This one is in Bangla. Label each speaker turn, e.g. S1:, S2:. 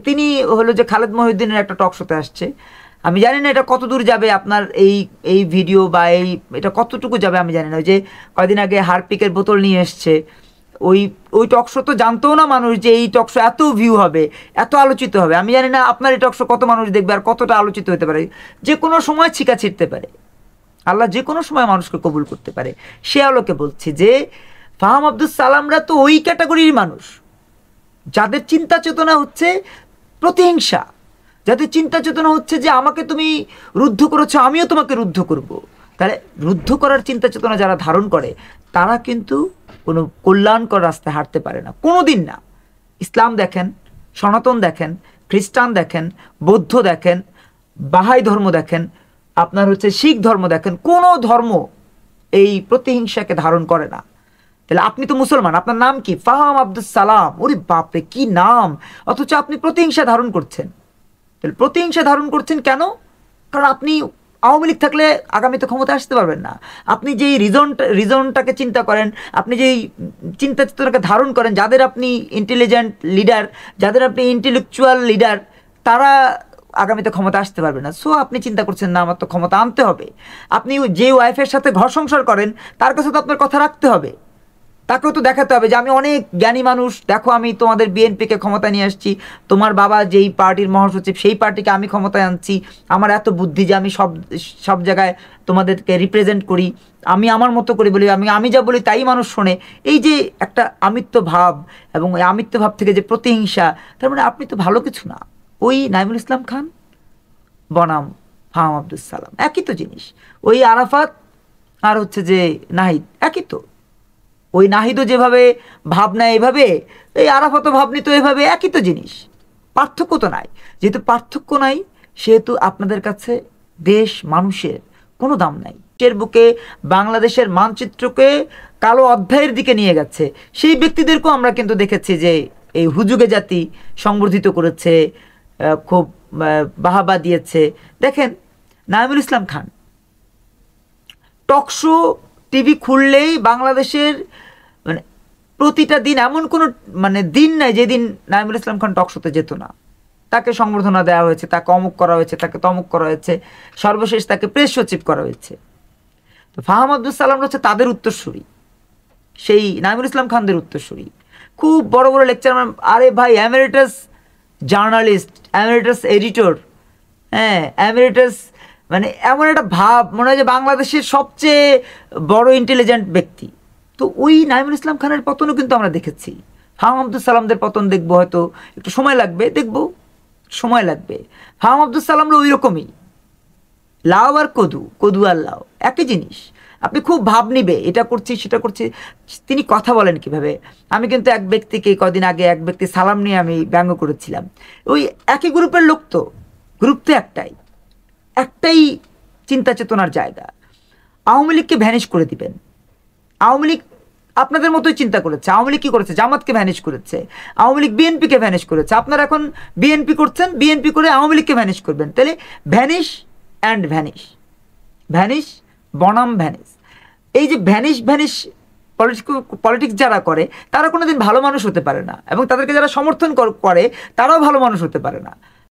S1: তিনি হলো যে খালেদ মহিউদ্দিনের একটা টক শোতে আসছে। আমি জানি না এটা কত দূর যাবে, আপনার এই ভিডিও বা এটা কতটুকু যাবে আমি জানি না। ওই যে কয়দিন আগে হারপিকের বোতল নিয়ে এসছে, ওই টক শো তো জানতেও না মানুষ যে এই টক শো এত ভিউ হবে, এত আলোচিত হবে। আমি জানি না আপনার এই টক শো কত মানুষ দেখবে আর কতটা আলোচিত হতে পারে। যে কোনো সময় ছিকা ছিঁড়তে পারে, আল্লাহ যে কোনো সময় মানুষকে কবুল করতে পারে। সে আলোকে বলছি যে ফাহাম আব্দুল সালামরা তো ওই ক্যাটাগরির মানুষ যাদের চিন্তা চেতনা হচ্ছে প্রতিহিংসা, যাদের চিন্তা চেতনা হচ্ছে যে আমাকে তুমি রুদ্ধ করেছো, আমিও তোমাকে রুদ্ধ করব। তাহলে রুদ্ধ করার চিন্তা চেতনা যারা ধারণ করে তারা কিন্তু কোনো কল্যাণকর রাস্তায় হাঁটতে পারে না, কোনো দিন না। ইসলাম দেখেন, সনাতন দেখেন, খ্রিস্টান দেখেন, বৌদ্ধ দেখেন, বাহাই ধর্ম দেখেন, আপনার হচ্ছে শিখ ধর্ম দেখেন, কোনো ধর্ম এই প্রতিহিংসাকে ধারণ করে না। তাহলে আপনি তো মুসলমান, আপনার নাম কি? ফাহাম আব্দুল সালাম। ওরে বাপরে, কি নাম! অথচ আপনি প্রতিহিংসা ধারণ করছেন। তাহলে প্রতিহিংসা ধারণ করছেন কেন? কারণ আপনি আওয়ামী লীগ থাকলে আগামীতে ক্ষমতা আসতে পারবেন না। আপনি যেই রিজনটাকে চিন্তা করেন, আপনি যেই চিন্তা চেতনাকে ধারণ করেন, যাদের আপনি ইন্টেলিজেন্ট লিডার, যাদের আপনি ইন্টেলেকচুয়াল লিডার, তারা আগামীতে ক্ষমতা আসতে পারবে না। সো আপনি চিন্তা করছেন না আমার তো ক্ষমতা আনতে হবে। আপনি যে ওয়াইফের সাথে ঘর সংসার করেন তার কাছে তো আপনার কথা রাখতে হবে, তাকেও তো দেখাতে হবে যে আমি অনেক জ্ঞানী মানুষ, দেখো আমি তোমাদের বিএনপিকে ক্ষমতা নিয়ে আসছি, তোমার বাবা যেই পার্টির মহাসচিব সেই পার্টিকে আমি ক্ষমতায় আনছি, আমার এত বুদ্ধি যে আমি সব জায়গায় তোমাদেরকে রিপ্রেজেন্ট করি, আমি আমার মতো করে বলি, আমি যা বলি তাই মানুষ শোনে। এই যে একটা আমিত্ব ভাব, এবং এই আমিত্ব ভাব থেকে যে প্রতিহিংসা, তার মানে আপনি তো ভালো কিছু না। ওই নাইমুল ইসলাম খান বনাম ফাহাম আব্দুল সালাম একই তো জিনিস। ওই আরাফাত আর হচ্ছে যে নাহিদ একই তো। ওই নাহিদও যেভাবে ভাবনা এইভাবে, এই আরাফাতও ভাবনি তো এভাবে, একই তো জিনিস, পার্থক্য তো নাই। যেহেতু পার্থক্য নাই সেহেতু আপনাদের কাছে দেশ মানুষের কোনো দাম নাই। এর বুকে বাংলাদেশের মানচিত্রকে কালো অধ্যায়ের দিকে নিয়ে গেছে সেই ব্যক্তিদেরকেও আমরা কিন্তু দেখেছি যে এই হুজুগে জাতি সংবর্ধিত করেছে, খুব বাহাবা দিয়েছে। দেখেন নাইমুল ইসলাম খান টকশো টিভি খুললেই বাংলাদেশের মানে প্রতিটা দিন এমন কোনো দিন নাই যেদিন নাইমুল ইসলাম খান টকশোতে যেত না। তাকে সংবর্ধনা দেওয়া হয়েছে, তাকে অমুক করা হয়েছে, তাকে তমুক করা হয়েছে, সর্বশেষ তাকে প্রেস সচিব করা হয়েছে। তো ফাহাম আব্দুল সালাম হচ্ছে তাদের উত্তরসূরি, সেই নাইমুল ইসলাম খানদের উত্তরসূরি। খুব বড় বড় লেকচার, আরে ভাই এমেরিটাস জার্নালিস্ট, এমেরিটাস এডিটর, হ্যাঁ এমেরিটাস, এমন একটা ভাব মনে হয় যে বাংলাদেশের সবচেয়ে বড় ইন্টেলিজেন্ট ব্যক্তি। তো ওই নাইমুল ইসলাম খানের পতনও কিন্তু আমরা দেখেছি। ফাহাম আব্দুল সালামদের পতন দেখবো, হয়তো একটু সময় লাগবে, দেখবো সময় লাগবে। ফাহাম আব্দুল সালামরা ওই রকমই, লাউ আর কদু আর লাউ একই জিনিস। আপনি খুব ভাব নিবে, এটা করছি সেটা করছি। তিনি কথা বলেন কিভাবে। আমি কিন্তু এক ব্যক্তিকে কদিন আগে এক ব্যক্তি সালাম নিয়ে আমি ব্যঙ্গ করেছিলাম। ওই একই গ্রুপের লোক তো, গ্রুপ তো একটাই চিন্তা চেতনার জায়গা। আওয়ামী লীগকে ভ্যানিশ করে দিবেন। আওয়ামী লীগ আপনাদের মতোই চিন্তা করেছে। আওয়ামী লীগ কী করেছে? জামাতকে ভ্যানিশ করেছে। আওয়ামী লীগ বিএনপিকে ভ্যানিশ করেছে। আপনারা এখন বিএনপি করছেন, বিএনপি করে আওয়ামী লীগকে ভ্যানিশ করবেন। তাহলে ভ্যানিশ অ্যান্ড ভ্যানিশ, ভ্যানিশ বনাম ভ্যানিশ। এই যে ভ্যানিশ পলিটিক্স যারা করে তারা কোনোদিন ভালো মানুষ হতে পারে না, এবং তাদেরকে যারা সমর্থন করে তারাও ভালো মানুষ হতে পারে না।